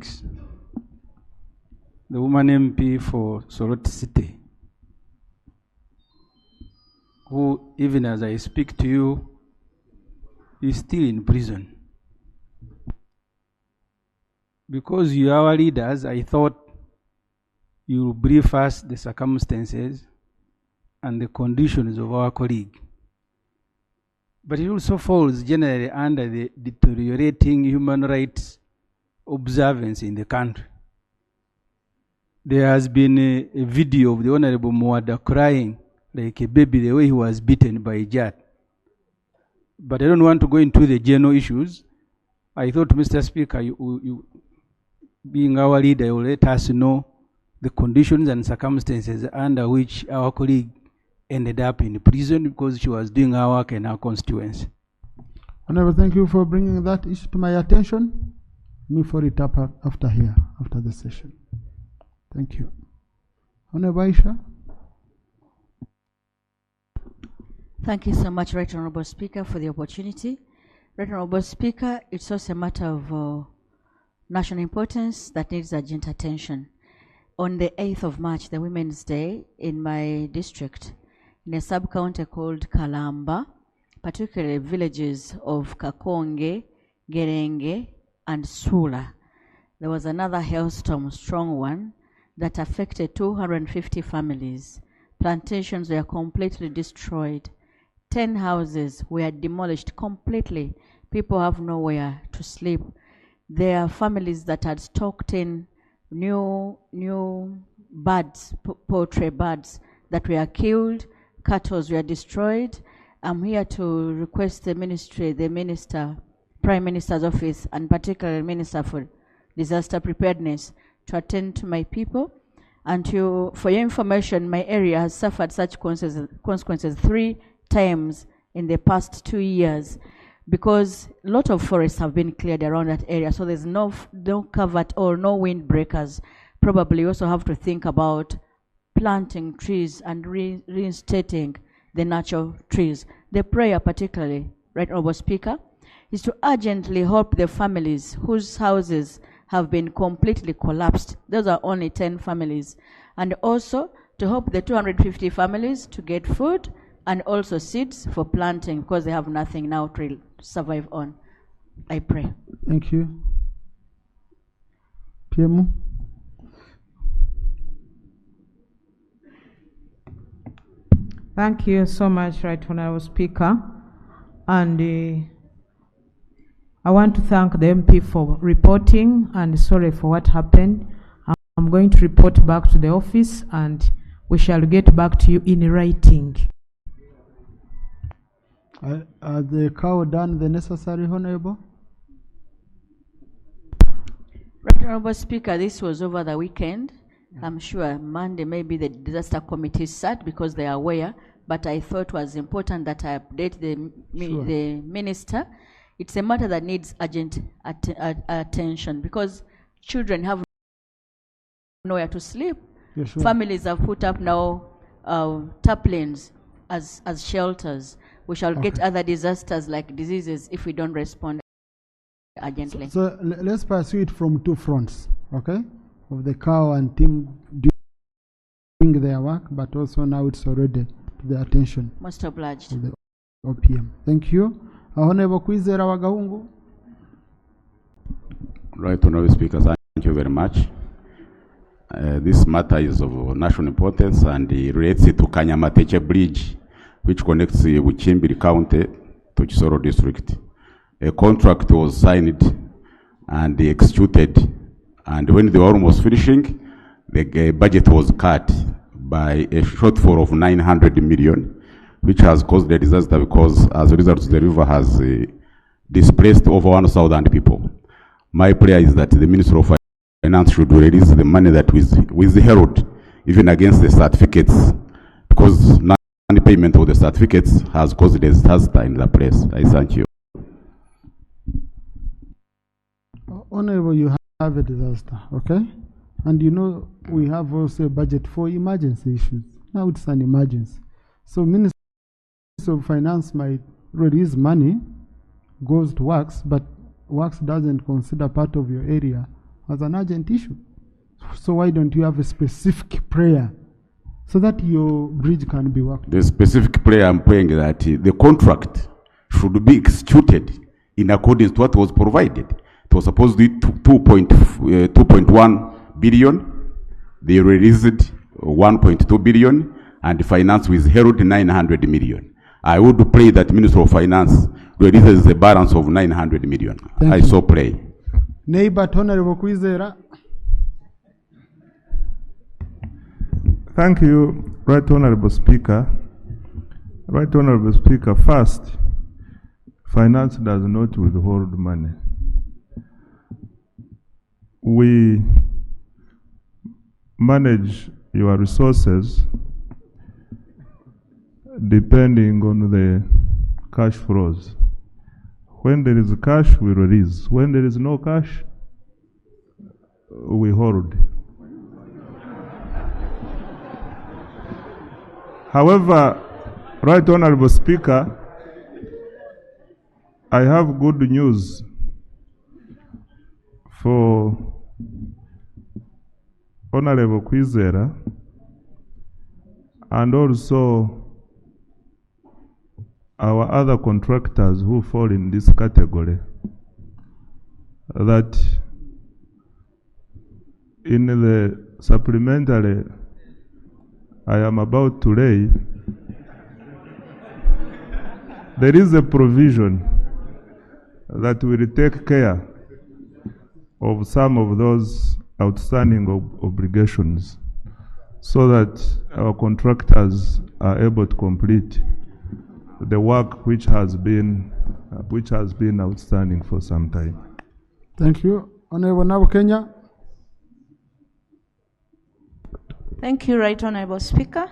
colleagues, the woman MP for Soroti City, who, even as I speak to you, is still in prison. Because you are our leaders, I thought you will brief us the circumstances and the conditions of our colleague. But it also falls generally under the deteriorating human rights observance in the country. There has been a video of the Honorable Mwada crying like a baby the way he was beaten by a jet. But I don't want to go into the general issues. I thought, Mr. Speaker, you being our leader, you will let us know the conditions and circumstances under which our colleague ended up in prison because she was doing our work in our constituency. Honorable, thank you for bringing that issue to my attention. Me for it up after here, after the session. Thank you. Honorable Aisha. Thank you so much, Right Honorable Speaker, for the opportunity. Right Honorable Speaker, it's also a matter of national importance that needs urgent attention. On the 8th of March, the Women's Day, in my district, in a sub-county called Kalamba, particularly villages of Kakonge, Gerenge, and Sula, there was another hailstorm, strong one, that affected 250 families. Plantations were completely destroyed. 10 houses were demolished completely. People have nowhere to sleep. There are families that had stocked in new birds, poultry birds that were killed. Cattle were destroyed. I'm here to request the ministry, the minister, Prime Minister's office, and particularly Minister for Disaster Preparedness, to attend to my people. And for your information, my area has suffered such consequences 3 times in the past 2 years, because a lot of forests have been cleared around that area, so there's no covert or no windbreakers. Probably you also have to think about planting trees and reinstating the natural trees. The prayer particularly, Right Honorable Speaker, is to urgently help the families whose houses have been completely collapsed. Those are only 10 families. And also to help the 250 families to get food and also seeds for planting, because they have nothing now to survive on. I pray. Thank you. PMO. Thank you so much, Right Honorable Speaker. And I want to thank the MP for reporting, and sorry for what happened. I'm going to report back to the office and we shall get back to you in writing. Has the cow done the necessary, Honorable? Right Honorable Speaker, this was over the weekend. I'm sure Monday maybe the disaster committee sat because they are aware, but I thought it was important that I update the minister. It's a matter that needs urgent attention because children have nowhere to sleep. Yeah, sure. Families have put up now tarpaulins as shelters. We shall get other disasters like diseases if we don't respond urgently. So let's pursue it from 2 fronts, okay? Of the cow and team doing their work, but also now it's already to the attention. Most obliged. Of the OPM. Thank you. Honorable Kwizera Wagahungu. Right Honorable Speaker, thank you very much. This matter is of national importance and relates to Kanyamateche Bridge, which connects Buchimbiri County to Kisoro District. A contract was signed and executed, and when they were almost finishing, the budget was cut by a shortfall of 900 million, which has caused the disaster because as a result the river has displaced over 1,000 people. My prayer is that the Minister of Finance should release the money that was withheld even against the certificates, because non-payment of the certificates has caused a disaster in the place. I thank you. Honorable, you have a disaster, okay? And you know we have also a budget for emergency issues. Now it's an emergency. So Minister of Finance might release money, goes to works, but works doesn't consider part of your area as an urgent issue. So why don't you have a specific prayer so that your bridge can be worked? The specific prayer I'm praying that the contract should be executed in accordance to what was provided. It was supposed to be 2.1 billion. They released 1.2 billion and finance with held 900 million. I would pray that Minister of Finance releases the balance of 900 million. I so pray. Neighbor Honorable Kwizera. Thank you, Right Honorable Speaker. Right Honorable Speaker, first, finance does not withhold money. We manage your resources depending on the cash flows. When there is cash, we release. When there is no cash, we hold. However, Right Honorable Speaker, I have good news for Honorable Kwizera and also our other contractors who fall in this category, that in the supplementary I am about to lay, there is a provision that will take care of some of those outstanding obligations so that our contractors are able to complete the work which has been outstanding for some time. Thank you. Honorable Nabu Kenya. Thank you, Right Honorable Speaker.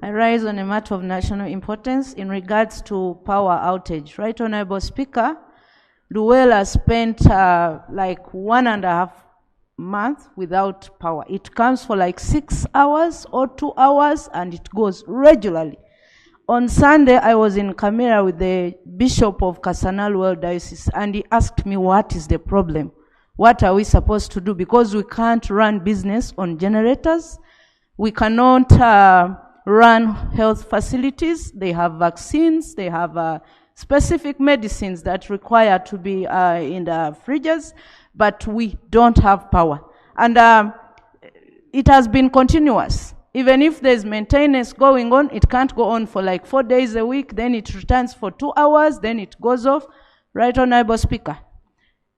I rise on a matter of national importance in regards to power outage. Right Honorable Speaker, Luwela has spent like 1.5 months without power. It comes for like 6 hours or 2 hours and it goes regularly. On Sunday, I was in Camera with the Bishop of Kasana World Diocese and he asked me what is the problem? What are we supposed to do? Because we can't run business on generators. We cannot run health facilities. They have vaccines. They have specific medicines that require to be in the fridges, but we don't have power. And it has been continuous. Even if there's maintenance going on, it can't go on for like 4 days a week, then it returns for 2 hours, then it goes off. Right Honorable Speaker,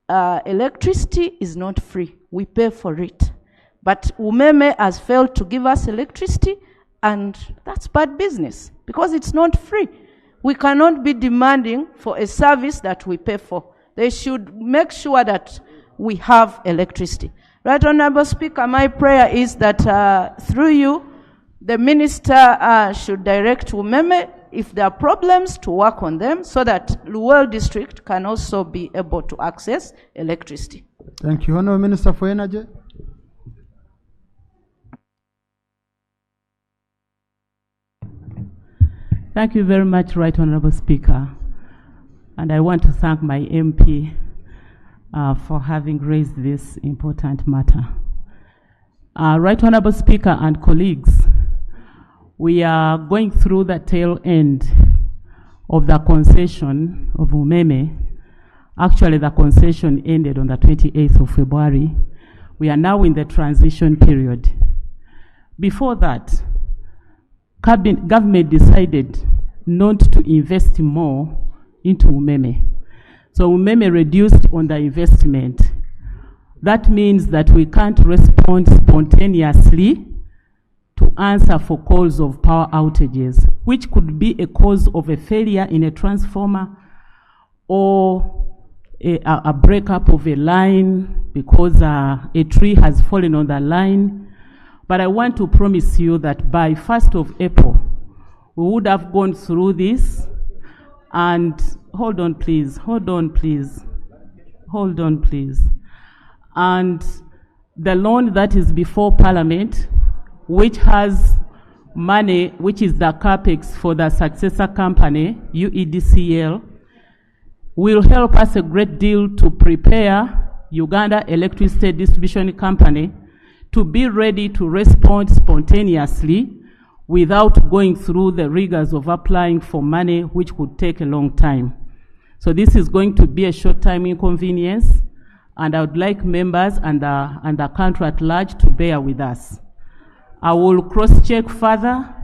electricity is not free. We pay for it. But Umeme has failed to give us electricity, and that's bad business because it's not free. We cannot be demanding for a service that we pay for. They should make sure that we have electricity. Right Honorable Speaker, my prayer is that through you, the minister should direct Umeme if there are problems to work on them so that Luwel district can also be able to access electricity. Thank you. Honorable Minister for Energy. Thank you very much, Right Honorable Speaker. And I want to thank my MP for having raised this important matter. Right Honorable Speaker and colleagues, we are going through the tail end of the concession of Umeme. Actually, the concession ended on the 28th of February. We are now in the transition period. Before that, government decided not to invest more into Umeme. So Umeme reduced on the investment. That means that we can't respond spontaneously to answer for calls of power outages, which could be a cause of a failure in a transformer or a breakup of a line because a tree has fallen on the line. But I want to promise you that by 1st of April, we would have gone through this. And hold on, please. And the loan that is before Parliament, which has money, which is the capex for the successor company, UEDCL, will help us a great deal to prepare Uganda Electricity Distribution Company to be ready to respond spontaneously without going through the rigors of applying for money, which could take a long time. So this is going to be a short-time inconvenience, and I would like members and the country at large to bear with us. I will cross-check further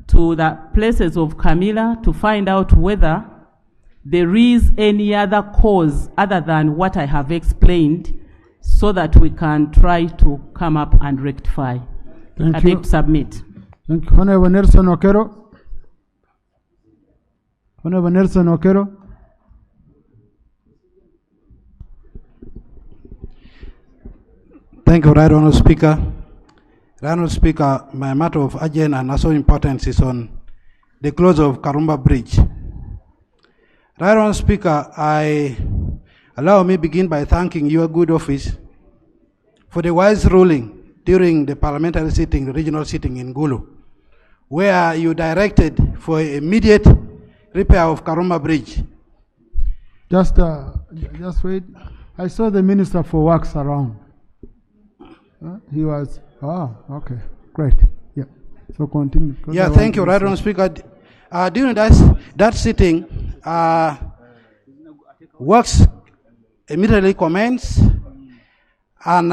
to the places of Camilla to find out whether there is any other cause other than what I have explained, so that we can try to come up and rectify. Thank you. Submit. Thank you. Honorable Nelson Okero. Honorable Nelson Okero. Thank you, Right Honourable Speaker. Right Honourable Speaker, my matter of urgent and national importance is on the closure of Karumba Bridge. Right Honourable Speaker, allow me begin by thanking your good office for the wise ruling during the parliamentary sitting, the regional sitting in Gulu, where you directed for immediate repair of Karumba Bridge. Just wait. I saw the Minister for Works around. He was, okay, great. Yeah. So continue. Yeah, thank you, Right Honourable Speaker. During that sitting, works immediately commenced, and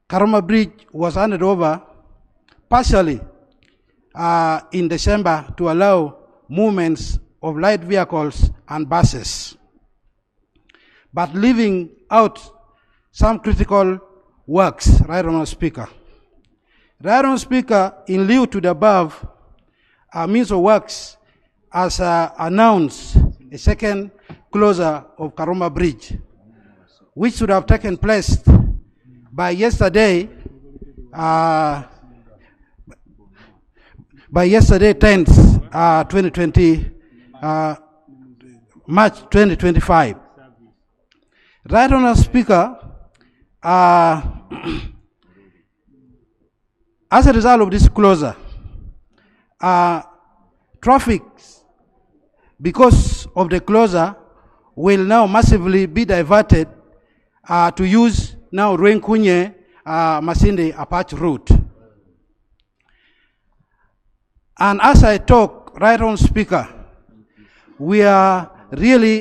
Karumba Bridge was handed over partially in December to allow movements of light vehicles and buses, but leaving out some critical works, Right Honourable Speaker. Right Honourable Speaker, in lieu to the above means of works, has announced a second closure of Karumba Bridge, which should have taken place by yesterday, 10th, 2020, March 2025. Right Honourable Speaker, as a result of this closure, traffic, because of the closure, will now massively be diverted to use now Rwenkunye Masinde Apache route. And as I talk, Right Honourable Speaker, we are really